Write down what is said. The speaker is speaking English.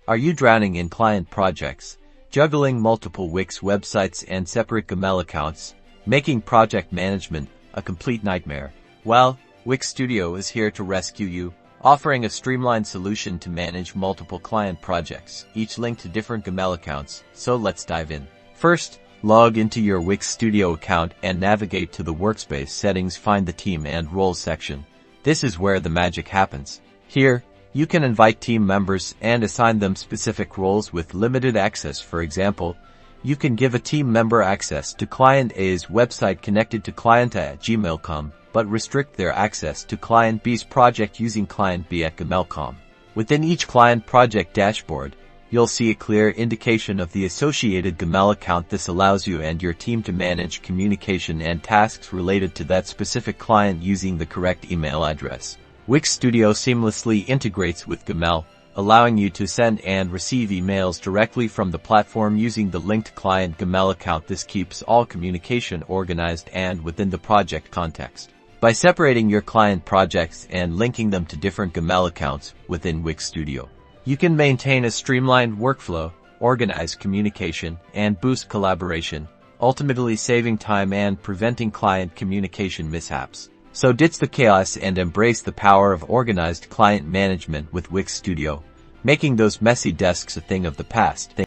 Are you drowning in client projects, juggling multiple Wix websites and separate Gmail accounts, making project management a complete nightmare? Well, Wix Studio is here to rescue you, offering a streamlined solution to manage multiple client projects, each linked to different Gmail accounts. So let's dive in. First, log into your Wix Studio account and navigate to the Workspace settings. Find the Team and Roles section. This is where the magic happens. Here, you can invite team members and assign them specific roles with limited access. For example, you can give a team member access to Client A's website connected to Client A at gmail.com, but restrict their access to Client B's project using Client B at gmail.com. Within each client project dashboard, you'll see a clear indication of the associated Gmail account. This allows you and your team to manage communication and tasks related to that specific client using the correct email address. Wix Studio seamlessly integrates with Gmail, allowing you to send and receive emails directly from the platform using the linked client Gmail account. This keeps all communication organized and within the project context. By separating your client projects and linking them to different Gmail accounts within Wix Studio, you can maintain a streamlined workflow, organize communication, and boost collaboration, ultimately saving time and preventing client communication mishaps. So ditch the chaos and embrace the power of organized client management with Wix Studio, making those messy desks a thing of the past.